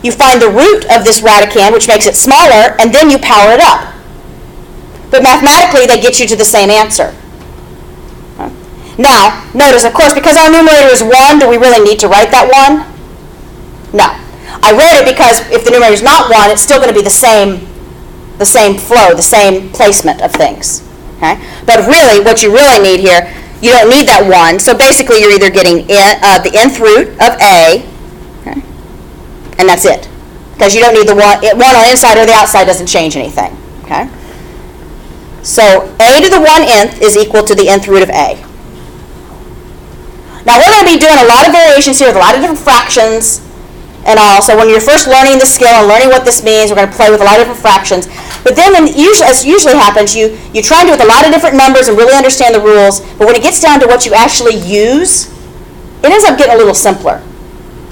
you find the root of this radicand, which makes it smaller, and then you power it up. But mathematically, they get you to the same answer. Now, notice, of course, because our numerator is 1, do we really need to write that 1? No. I wrote it because if the numerator is not 1, it's still going to be the same flow, the same placement of things. Okay? But really, what you really need here, you don't need that 1. So basically, you're either getting the nth root of A, okay, and that's it. Because you don't need the 1 on the inside or the outside doesn't change anything. Okay? So A to the 1/nth is equal to the nth root of A. Now, we're going to be doing a lot of variations here with a lot of different fractions and all. So when you're first learning the skill and learning what this means, we're going to play with a lot of different fractions. But then, as usually happens, you try and do with a lot of different numbers and really understand the rules. But when it gets down to what you actually use, it ends up getting a little simpler.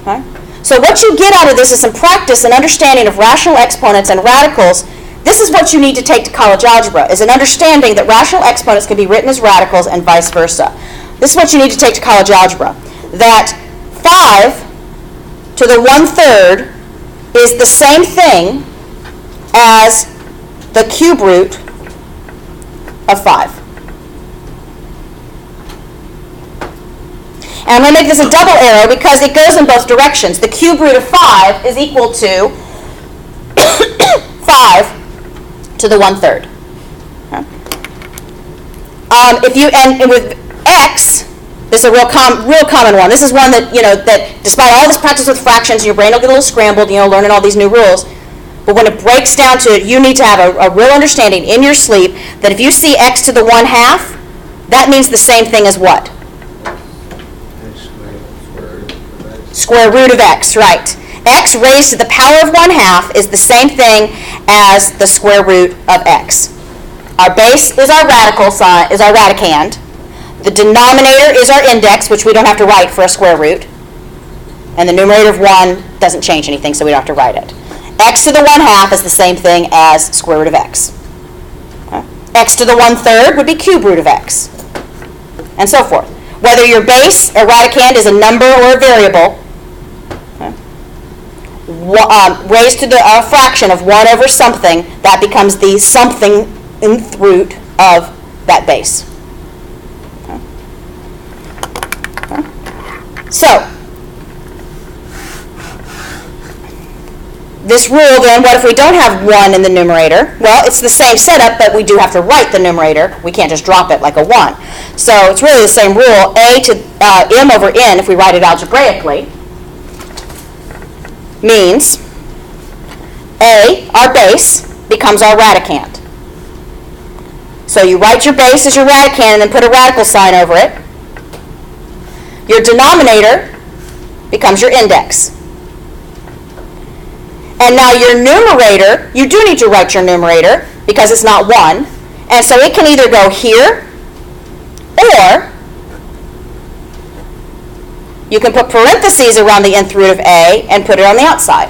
Okay? So what you get out of this is some practice and understanding of rational exponents and radicals. This is what you need to take to college algebra, is an understanding that rational exponents can be written as radicals and vice versa. This is what you need to take to college algebra. That 5 to the 1/3 is the same thing as the cube root of 5. And I'm going to make this a double arrow because it goes in both directions. The cube root of 5 is equal to 5 to the 1/3. Okay. And with x, this is a real common one. This is one that, that despite all this practice with fractions, your brain will get a little scrambled, learning all these new rules. But when it breaks down to it, you need to have a real understanding in your sleep that if you see x to the 1/2, that means the same thing as what? Square root of x, right. X raised to the power of 1/2 is the same thing as the square root of x. Our base is our radical sign, is our radicand. The denominator is our index, which we don't have to write for a square root. And the numerator of 1 doesn't change anything, so we don't have to write it. X to the 1/2 is the same thing as square root of x. Okay. X to the 1/3 would be cube root of x. And so forth. Whether your base or radicand is a number or a variable, raised to the fraction of 1 over something, that becomes the something nth root of that base. Okay. Okay. So, this rule then, what if we don't have 1 in the numerator? Well, it's the same setup, but we do have to write the numerator. We can't just drop it like a 1. So it's really the same rule. A to m over n, if we write it algebraically, means A, our base, becomes our radicand. So you write your base as your radicand and then put a radical sign over it. Your denominator becomes your index. And now your numerator, you do need to write your numerator because it's not 1. And so it can either go here or you can put parentheses around the nth root of A and put it on the outside.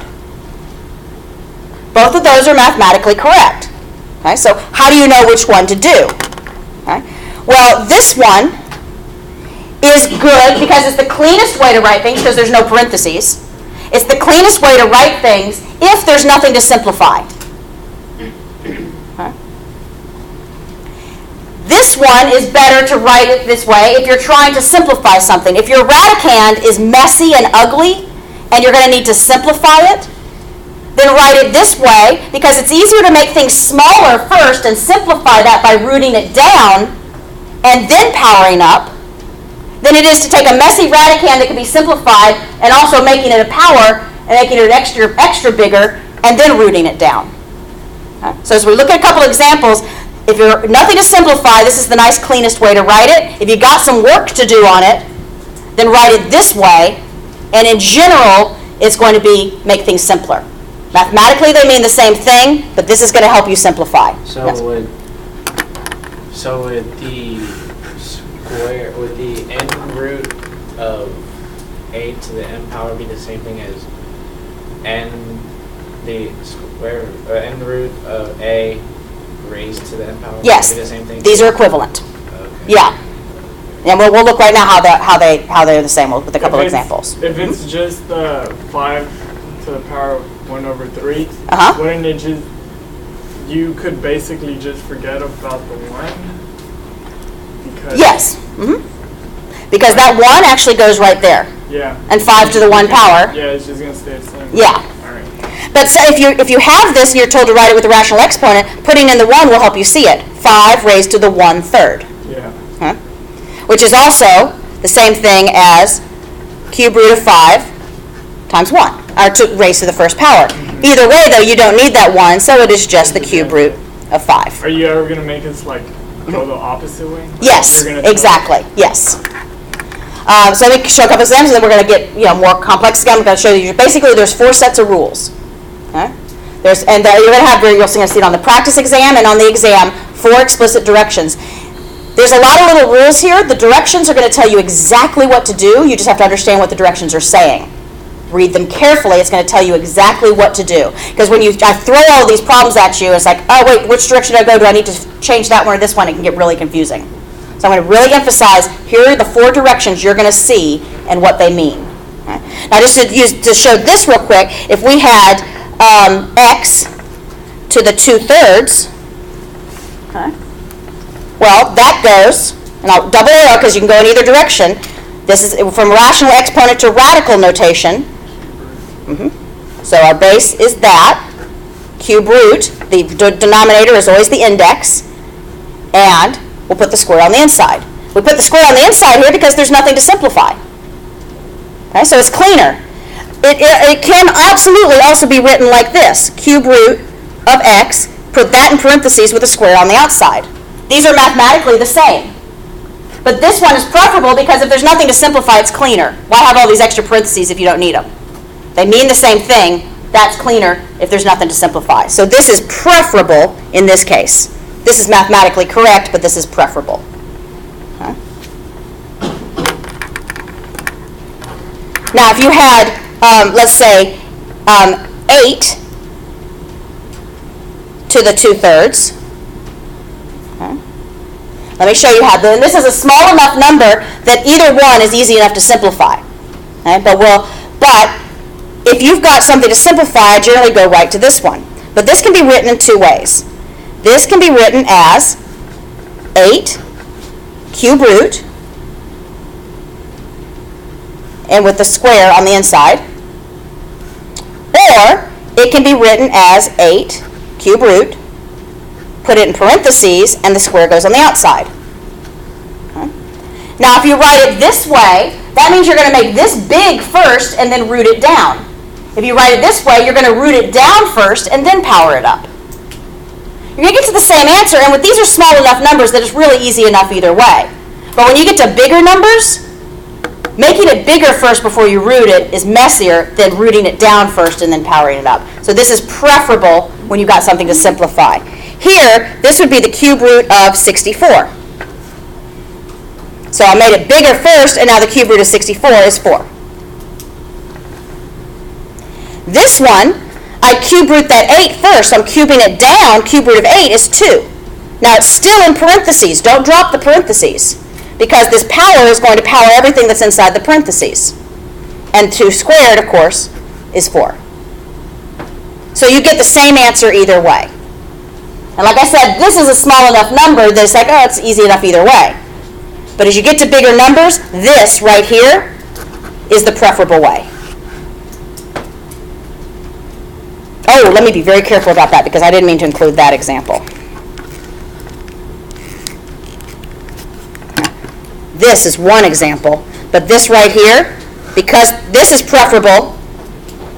Both of those are mathematically correct. Okay, so how do you know which one to do? Okay. Well, this one is good because it's the cleanest way to write things because there's no parentheses. It's the cleanest way to write things if there's nothing to simplify. Okay. This one is better to write it this way if you're trying to simplify something. If your radicand is messy and ugly and you're going to need to simplify it, then write it this way because it's easier to make things smaller first and simplify that by rooting it down and then powering up than it is to take a messy radicand that can be simplified and also making it a power and making it extra bigger and then rooting it down. Okay. So as we look at a couple examples, if you're nothing to simplify, this is the nice cleanest way to write it. If you got some work to do on it, then write it this way, and in general, it's going to make things simpler. Mathematically, they mean the same thing, but this is going to help you simplify. So yes. would the n root of a to the n power be the same thing as n root of a raised to the n power? Yes. Be the same thing? These are equivalent. Okay. Yeah. And we'll look right now how they're the same with a couple examples. If it's just the 5 to the power of 1 over 3, Uh-huh. wouldn't it just, you could basically just forget about the 1? Because, Yes. Because that 1 actually goes right there. Yeah. And 5 to the 1 power. Yeah, it's just going to stay the same. Yeah. All right. But so if you have this and you're told to write it with a rational exponent, putting in the 1 will help you see it. 5 raised to the 1/3. Yeah. Huh? Which is also the same thing as cube root of 5 times 1, or raised to the first power. Either way, though, you don't need that 1, so it is just the cube root of 5. Are you ever going to make us, like, go the opposite way? Yes, You're gonna exactly, yes. So let me show a couple examples, and then we're going to get more complex again. I'm going to show you, basically, there's 4 sets of rules. Okay? You're going to have, you'll see it on the practice exam and on the exam, 4 explicit directions. There's a lot of little rules here. The directions are going to tell you exactly what to do. You just have to understand what the directions are saying. Read them carefully. It's going to tell you exactly what to do. Because when I throw all these problems at you, it's like, oh, wait, which direction do I go? Do I need to change that one or this one? It can get really confusing. So I'm going to really emphasize, here are the 4 directions you're going to see and what they mean. Okay? Now, just to show this real quick, if we had x to the 2/3, okay, well, that goes, and I'll double arrow because you can go in either direction. This is from rational exponent to radical notation. So our base is that. Cube root, the denominator is always the index, and we'll put the square on the inside. We put the square on the inside here because there's nothing to simplify. Okay, so it's cleaner. It can absolutely also be written like this. Cube root of x, put that in parentheses with a square on the outside. These are mathematically the same. But this one is preferable because if there's nothing to simplify, it's cleaner. Why have all these extra parentheses if you don't need them? They mean the same thing. That's cleaner if there's nothing to simplify. So this is preferable in this case. This is mathematically correct, but this is preferable. Okay. Now, if you had, let's say, 8 to the 2/3, okay. Let me show you how. And this is a small enough number that either one is easy enough to simplify. Okay? But if you've got something to simplify, I generally go right to this one. But this can be written in 2 ways. This can be written as 8 cube root, and with the square on the inside. Or it can be written as 8 cube root, put it in parentheses, and the square goes on the outside. Okay. Now, if you write it this way, that means you're going to make this big first and then root it down. If you write it this way, you're going to root it down first and then power it up. You're going to get to the same answer, and these are small enough numbers that it's really easy enough either way. But when you get to bigger numbers, making it bigger first before you root it is messier than rooting it down first and then powering it up. So this is preferable when you've got something to simplify. Here, this would be the cube root of 64. So I made it bigger first, and now the cube root of 64 is 4. This one, I cube root that 8 first, so I'm cubing it down. Cube root of 8 is 2. Now it's still in parentheses. Don't drop the parentheses, because this power is going to power everything that's inside the parentheses. And 2 squared, of course, is 4. So you get the same answer either way. And like I said, this is a small enough number that it's like, oh, it's easy enough either way. But as you get to bigger numbers, this right here is the preferable way. Oh, let me be very careful about that because I didn't mean to include that example. This is one example, but this right here, because this is preferable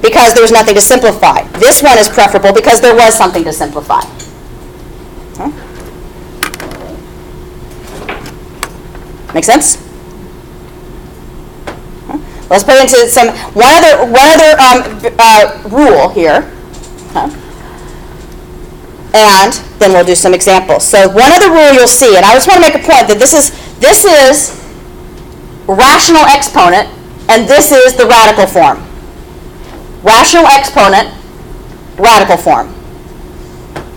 because there was nothing to simplify. This one is preferable because there was something to simplify. Huh? Make sense? Huh? Let's put into one other rule here. Huh? And then we'll do some examples. So one other rule you'll see, and I just want to make a point that this is rational exponent, and this is the radical form. Rational exponent, radical form.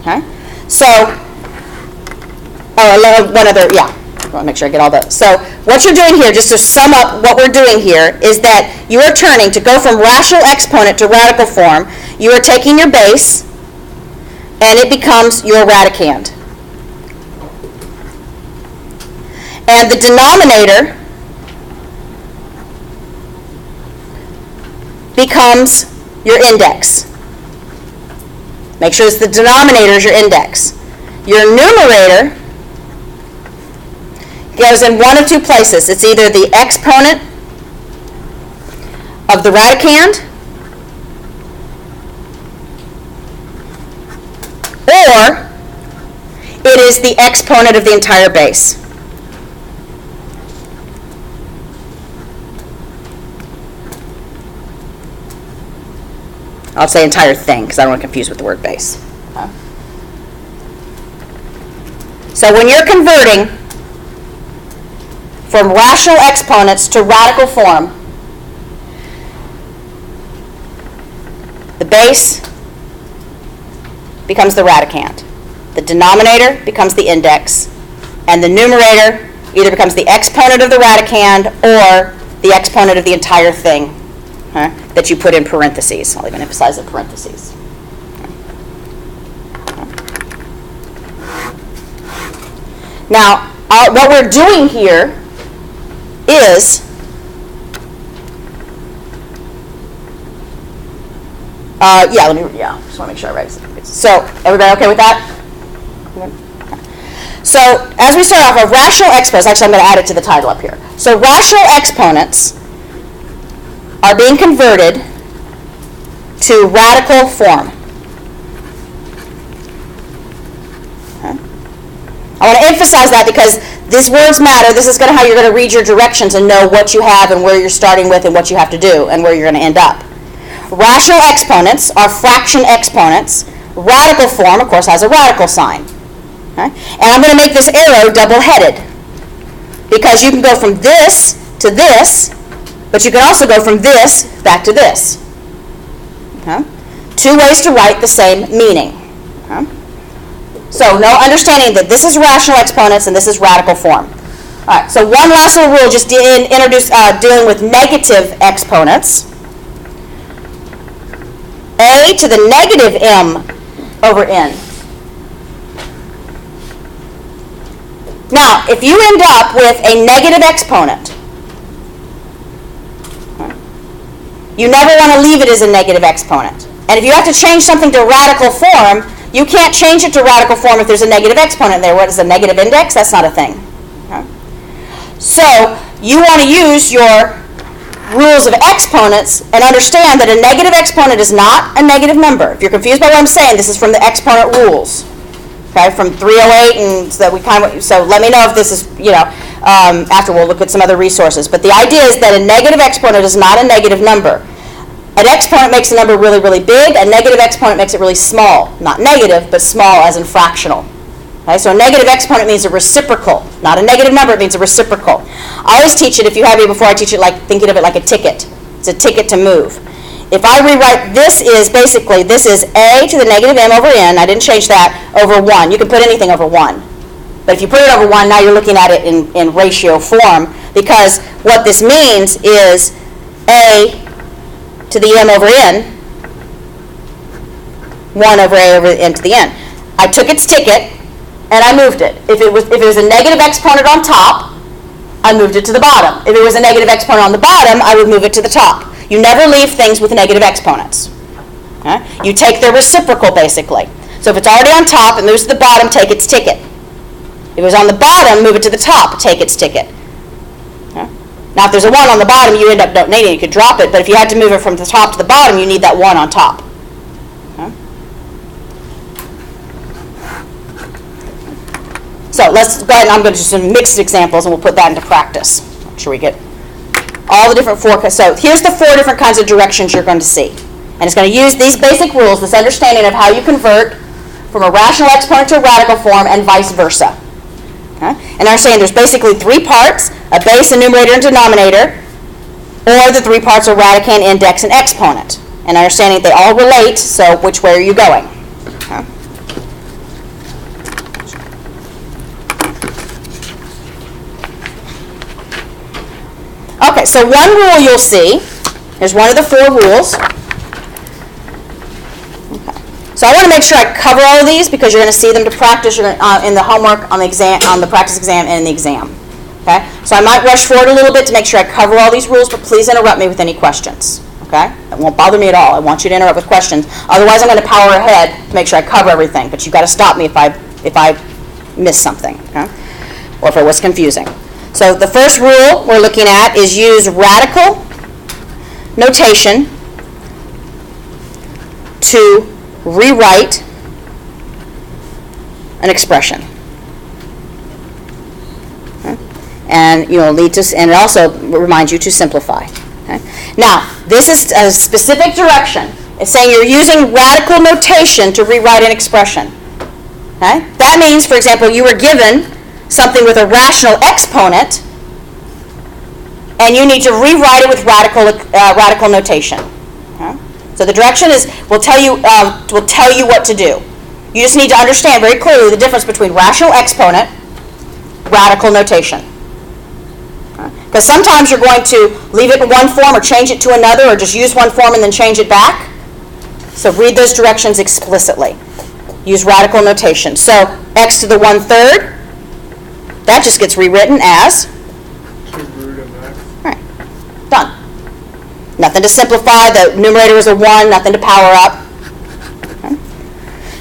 Okay? So, I want to make sure I get all those. So what you're doing here, just to sum up what we're doing here, is that you are turning to go from rational exponent to radical form. You are taking your base, and it becomes your radicand. And the denominator becomes your index. Make sure it's the denominator is your index. Your numerator goes in one of two places. It's either the exponent of the radicand or it is the exponent of the entire base. I'll say entire thing because I don't want to confuse with the word base. So when you're converting from rational exponents to radical form, the base becomes the radicand, the denominator becomes the index, and the numerator either becomes the exponent of the radicand or the exponent of the entire thing that you put in parentheses. I'll even emphasize the parentheses. Now, what we're doing here is just want to make sure I write it. So, everybody okay with that? So, as we start off, rational exponents, actually I'm going to add it to the title up here. So, rational exponents are being converted to radical form. I want to emphasize that because these words matter. This is going to how you're going to read your directions and know what you have and where you're starting with and what you have to do and where you're going to end up. Rational exponents are fraction exponents. Radical form, of course, has a radical sign. Okay? And I'm going to make this arrow double-headed because you can go from this to this, but you can also go from this back to this. Okay? Two ways to write the same meaning. Okay? So no understanding that this is rational exponents and this is radical form. All right, so one last little rule just dealing with negative exponents. A to the negative m over n. Now, if you end up with a negative exponent, you never want to leave it as a negative exponent. And if you have to change something to radical form, you can't change it to radical form if there's a negative exponent there. What is a negative index? That's not a thing. Okay? So you want to use your rules of exponents and understand that a negative exponent is not a negative number. If you're confused by what I'm saying, this is from the exponent rules. Okay, from 308, and so let me know if this is, after we'll look at some other resources. But the idea is that a negative exponent is not a negative number. An exponent makes a number really, really big. A negative exponent makes it really small. Not negative, but small as in fractional. Okay, so a negative exponent means a reciprocal. Not a negative number, it means a reciprocal. I always teach it, if you have it before, I teach it like thinking of it like a ticket. It's a ticket to move. If I rewrite this is a to the negative m over n, I didn't change that, over 1. You can put anything over 1. But if you put it over 1, now you're looking at it in ratio form, because what this means is a to the m over n, 1 over a over n to the n. I took its ticket and I moved it. If it was a negative exponent on top, I moved it to the bottom. If it was a negative exponent on the bottom, I would move it to the top. You never leave things with negative exponents. Okay? You take their reciprocal, basically. So if it's already on top, it moves to the bottom, take its ticket. If it was on the bottom, move it to the top, take its ticket. Okay? Now, if there's a 1 on the bottom, you end up donating. You could drop it, but if you had to move it from the top to the bottom, you need that 1 on top. Okay? So let's go ahead, and I'm going to do some mixed examples, and we'll put that into practice. Make sure we get all the different so here's the 4 different kinds of directions you're going to see. And it's going to use these basic rules, this understanding of how you convert from a rational exponent to a radical form and vice versa. Okay? And understanding there's basically 3 parts, a base, a numerator, and denominator, or the 3 parts are radicand, index, and exponent. And understanding they all relate, so which way are you going? Okay? so one rule you'll see, here's one of the 4 rules. Okay. So I want to make sure I cover all of these because you're going to see them to practice in the homework, on the exam, on the practice exam, and in the exam. Okay? So I might rush forward a little bit to make sure I cover all these rules, but please interrupt me with any questions. Okay? It won't bother me at all. I want you to interrupt with questions. Otherwise, I'm going to power ahead to make sure I cover everything. But you've got to stop me if I miss something, okay? Or if it was confusing. So the first rule we're looking at is use radical notation to rewrite an expression. Okay? And you'll need to, and it also reminds you to simplify. Okay? Now, this is a specific direction. It's saying you're using radical notation to rewrite an expression. Okay? That means, for example, you were given something with a rational exponent, and you need to rewrite it with radical notation. Okay? So the direction is will tell you what to do. You just need to understand very clearly the difference between rational exponent, radical notation. Because sometimes you're going to leave it in one form or change it to another, or just use one form and then change it back. So read those directions explicitly. Use radical notation. So x to the 1/3, that just gets rewritten as? Cube root of x. Right. Done. Nothing to simplify. The numerator is a 1, nothing to power up. Okay.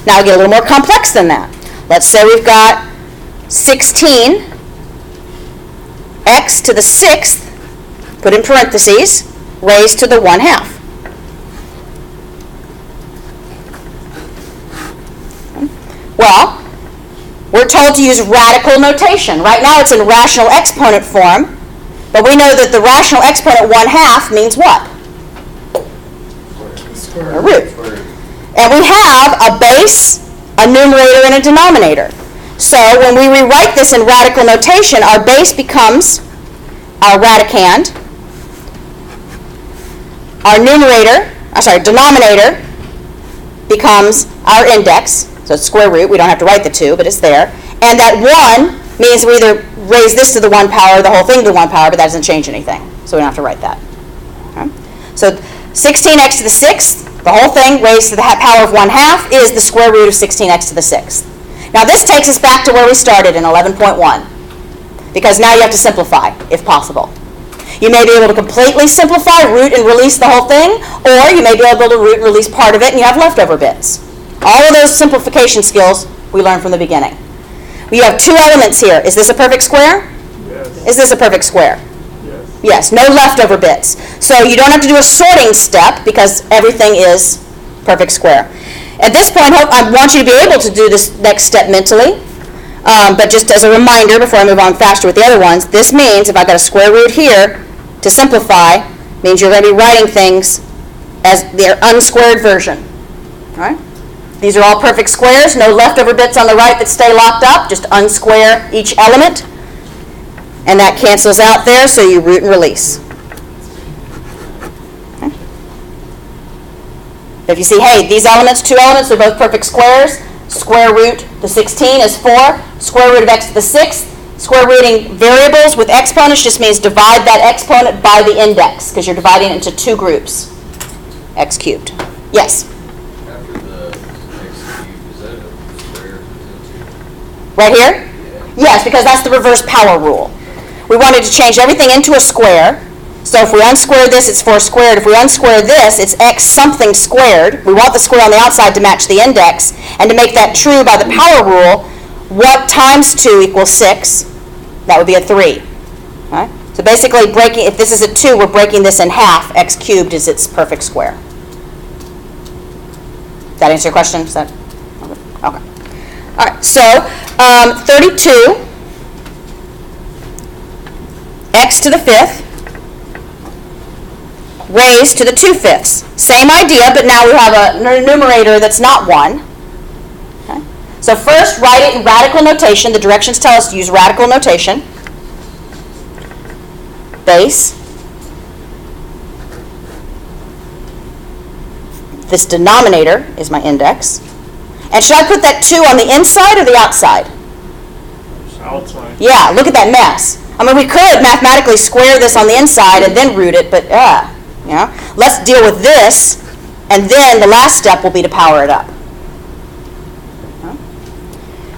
Now we get a little more complex than that. Let's say we've got 16 x to the 6th, put in parentheses, raised to the 1/2. Well, we're told to use radical notation. Right now it's in rational exponent form, but we know that the rational exponent 1/2 means what? A root. And we have a base, a numerator, and a denominator. So when we rewrite this in radical notation, our base becomes our radicand. Our denominator becomes our index. So it's square root. We don't have to write the 2, but it's there. And that 1 means we either raise this to the 1 power or the whole thing to the 1 power, but that doesn't change anything. So we don't have to write that. Okay? So 16x to the 6th, the whole thing raised to the power of 1/2 is the square root of 16x to the 6th. Now this takes us back to where we started in 11.1, because now you have to simplify, if possible. You may be able to completely simplify, root and release the whole thing, or you may be able to root and release part of it and you have leftover bits. All of those simplification skills we learned from the beginning. We have 2 elements here. Is this a perfect square? Yes. Is this a perfect square? Yes. Yes, no leftover bits. So you don't have to do a sorting step because everything is perfect square. At this point, I want you to be able to do this next step mentally. But just as a reminder, before I move on faster with the other ones, this means if I've got a square root here, to simplify, means you're going to be writing things as their unsquared version. All right? These are all perfect squares, no leftover bits on the right that stay locked up, just unsquare each element. And that cancels out there, so you root and release. Okay. If you see, hey, these elements, 2 elements, are both perfect squares. Square root to 16 is 4. Square root of x to the 6th. Square rooting variables with exponents just means divide that exponent by the index, because you're dividing it into 2 groups. X cubed. Yes? After the x cubed, is that a square? Right here? Yeah. Yes, because that's the reverse power rule. We wanted to change everything into a square. So if we unsquare this, it's 4 squared. If we unsquare this, it's x something squared. We want the square on the outside to match the index. And to make that true by the power rule, what times 2 equals 6? That would be a 3. Right? So basically, if this is a 2, we're breaking this in half. X cubed is its perfect square. Does that answer your question? Is that okay? All right. So 32 x to the 5th raised to the 2/5. Same idea, but now we have a numerator that's not 1. Okay? So first, write it in radical notation. The directions tell us to use radical notation. Base. This denominator is my index. And should I put that 2 on the inside or the outside? Outside. Yeah, look at that mess. I mean, we could mathematically square this on the inside and then root it, but you know, let's deal with this, and then the last step will be to power it up.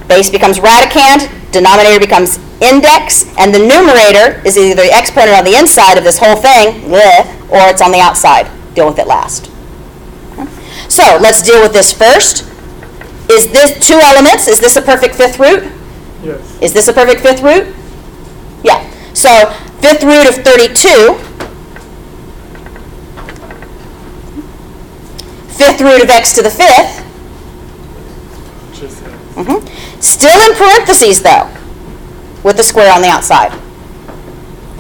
Base becomes radicand, denominator becomes index, and the numerator is either the exponent on the inside of this whole thing, or it's on the outside. Deal with it last. So let's deal with this first. Is this 2 elements? Is this a perfect fifth root? Yes. Is this a perfect fifth root? Yeah. So fifth root of 32, fifth root of x to the fifth, Just X. still in parentheses though, with the square on the outside.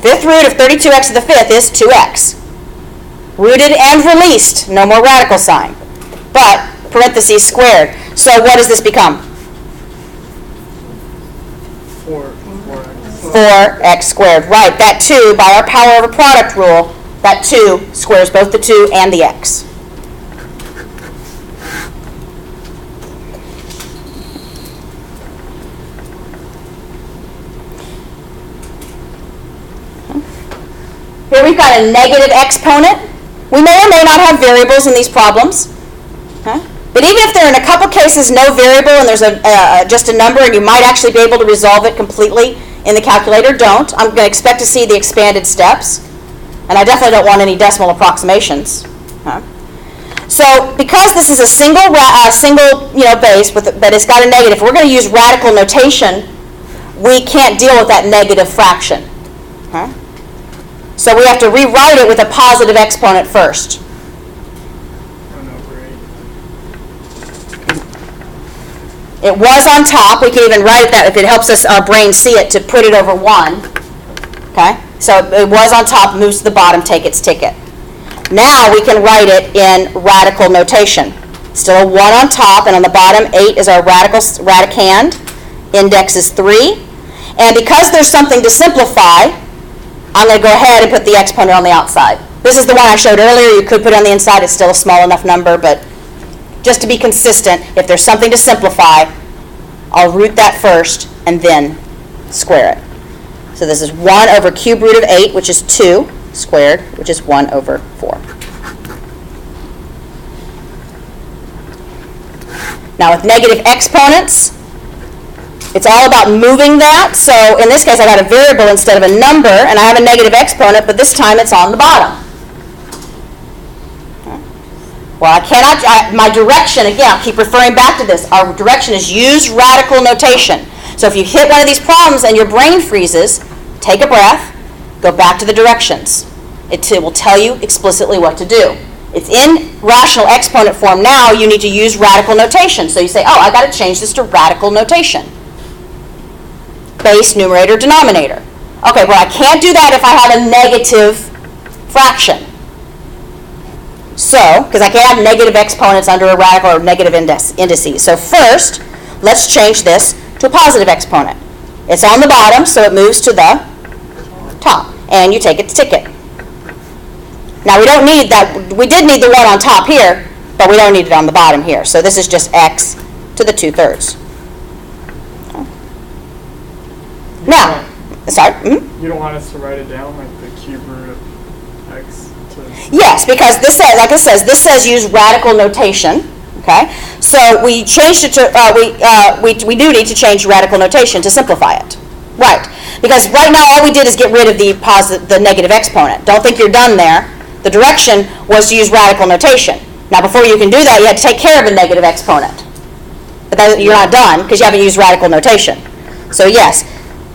Fifth root of 32x to the fifth is 2x. Rooted and released, no more radical sign. But parentheses squared. So what does this become? 4x. 4x squared. Right, that 2, by our power over product rule, that 2 squares both the 2 and the x. Here we've got a negative exponent. We may or may not have variables in these problems. Okay? But even if there are in a couple cases no variable and there's just a number and you might actually be able to resolve it completely in the calculator, don't. I'm going to expect to see the expanded steps. And I definitely don't want any decimal approximations. Okay? So because this is a single base, but it's got a negative, we're going to use radical notation. We can't deal with that negative fraction. Okay? So we have to rewrite it with a positive exponent first. 1/8. It was on top. We can even write it that if it helps us, our brain see it, to put it over 1. Okay? So it was on top, moves to the bottom, take its ticket. Now we can write it in radical notation. Still a 1 on top, and on the bottom, 8 is our radicand. Index is 3. And because there's something to simplify, I'm going to go ahead and put the exponent on the outside. This is the one I showed earlier. You could put it on the inside. It's still a small enough number, but just to be consistent, if there's something to simplify, I'll root that first and then square it. So this is 1 over cube root of 8, which is 2, squared, which is 1 over 4. Now with negative exponents, it's all about moving that. So in this case, I got a variable instead of a number, and I have a negative exponent, but this time it's on the bottom. Well, I cannot, my direction, again, I'll keep referring back to this. Our direction is use radical notation. So if you hit one of these problems and your brain freezes, take a breath, go back to the directions. It will tell you explicitly what to do. It's in rational exponent form now. You need to use radical notation. So you say, oh, I got to change this to radical notation. Base, numerator, denominator. Okay, well, I can't do that if I have a negative fraction. So, because I can't have negative exponents under a radical or negative indices. So first, let's change this to a positive exponent. It's on the bottom, so it moves to the top. And you take its ticket. Now, we don't need that. We did need the 1 on top here, but we don't need it on the bottom here. So this is just x to the 2/3. Now, sorry? You don't want us to write it down like the cube root of x to... Yes, because this says, like it says, this says use radical notation. Okay, so we changed it to we do need to change radical notation to simplify it, right? Because right now all we did is get rid of the negative exponent. Don't think you're done there. The direction was to use radical notation. Now, before you can do that, you had to take care of the negative exponent. But you're not done because you haven't used radical notation. So yes,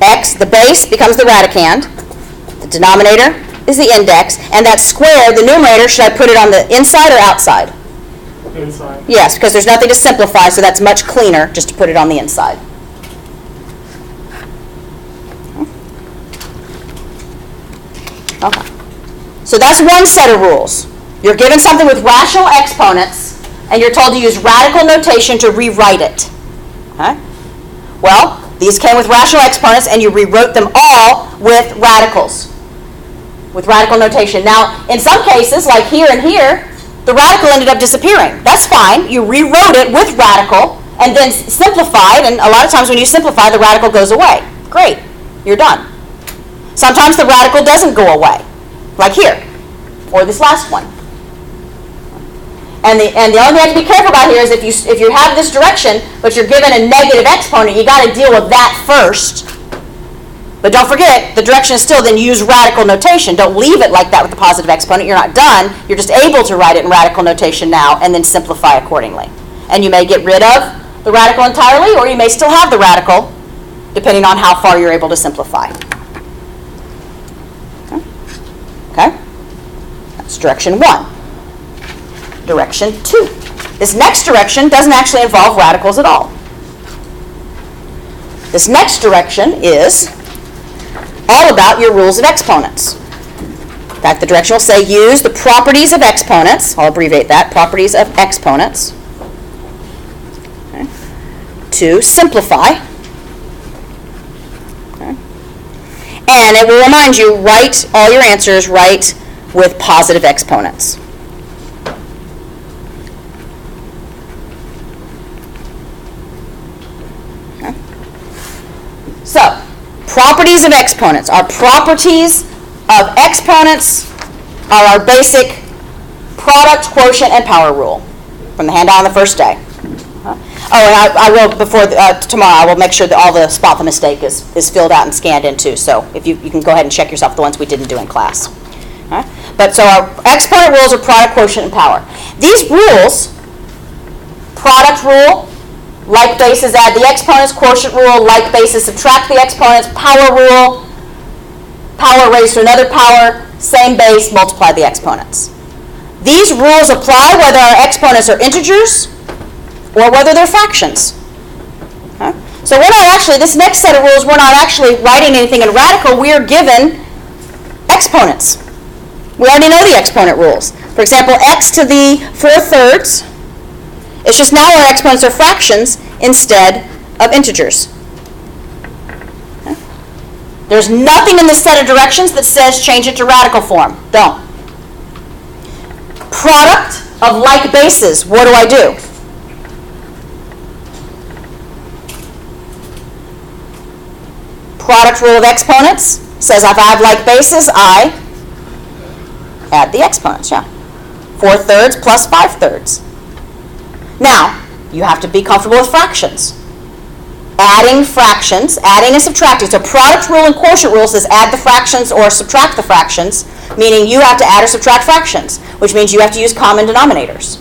x, the base, becomes the radicand. The denominator is the index. And that square, the numerator, should I put it on the inside or outside? Inside. Yes, because there's nothing to simplify, so that's much cleaner just to put it on the inside. Okay. So that's one set of rules. You're given something with rational exponents, and you're told to use radical notation to rewrite it. Okay? Well, these came with rational exponents, and you rewrote them all with radicals, with radical notation. Now, in some cases, like here and here, the radical ended up disappearing. That's fine. You rewrote it with radical, and then simplified, and a lot of times when you simplify, the radical goes away. Great. You're done. Sometimes the radical doesn't go away, like here, or this last one. And the only thing you have to be careful about here is if you have this direction, but you're given a negative exponent, you got to deal with that first. But don't forget, the direction is still, then use radical notation. Don't leave it like that with the positive exponent. You're not done. You're just able to write it in radical notation now and then simplify accordingly. And you may get rid of the radical entirely, or you may still have the radical, depending on how far you're able to simplify. Okay? That's direction 1. Direction 2. This next direction doesn't actually involve radicals at all. This next direction is all about your rules of exponents. In fact, the direction will say use the properties of exponents. I'll abbreviate that, properties of exponents, okay, to simplify. Okay. And it will remind you, write all your answers right with positive exponents. So, properties of exponents. Our properties of exponents are our basic product, quotient, and power rule from the handout on the first day. Oh, and I will, before tomorrow, I will make sure that all the spot the mistake is filled out and scanned in too. So if you can go ahead and check yourself the ones we didn't do in class. Right? But so our exponent rules are product, quotient, and power. These rules, product rule, like bases add the exponents, quotient rule, like bases subtract the exponents, power rule, power raised to another power, same base, multiply the exponents. These rules apply whether our exponents are integers or whether they're fractions. Okay? So we're not actually, this next set of rules, we're not actually writing anything in radical, we are given exponents. We already know the exponent rules. For example, x to the 4/3. It's just now our exponents are fractions instead of integers. Okay? There's nothing in this set of directions that says change it to radical form. Don't. Product of like bases. What do? Product rule of exponents says if I have like bases, I add the exponents. Yeah. 4/3 plus 5/3. Now, you have to be comfortable with fractions. Adding fractions, adding and subtracting. So product rule and quotient rule says add the fractions or subtract the fractions, meaning you have to add or subtract fractions, which means you have to use common denominators.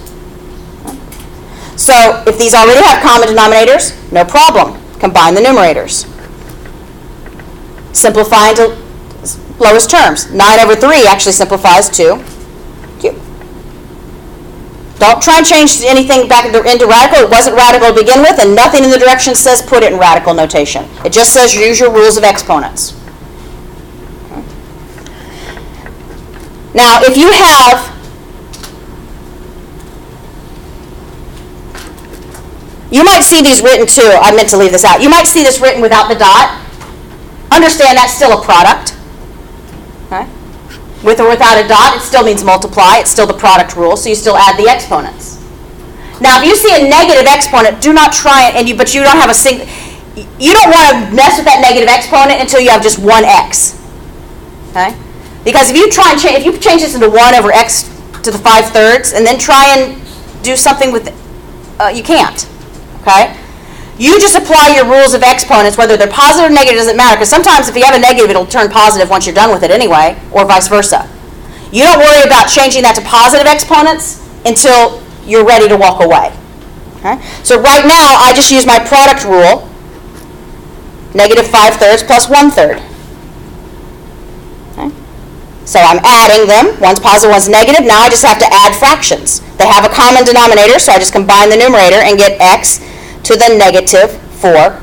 So if these already have common denominators, no problem. Combine the numerators. Simplify into lowest terms. 9/3 actually simplifies to cube. Don't try and change anything back into radical. It wasn't radical to begin with, and nothing in the direction says put it in radical notation. It just says use your rules of exponents. Now, if you have you might see these written too. I meant to leave this out. You might see this written without the dot. Understand that's still a product. Okay? With or without a dot, it still means multiply. It's still the product rule, so you still add the exponents. Now, if you see a negative exponent, do not try it, but you don't have a single. You don't want to mess with that negative exponent until you have just one x. Okay? Because if you try and change, if you change this into 1/x to the 5/3, and then try and do something with, you can't. Okay? You just apply your rules of exponents, whether they're positive or negative, doesn't matter, because sometimes if you have a negative, it'll turn positive once you're done with it anyway, or vice versa. You don't worry about changing that to positive exponents until you're ready to walk away. Okay? So right now, I just use my product rule, negative 5/3 plus 1/3. Okay? So I'm adding them. One's positive, one's negative. Now I just have to add fractions. They have a common denominator, so I just combine the numerator and get x to the negative 4/3.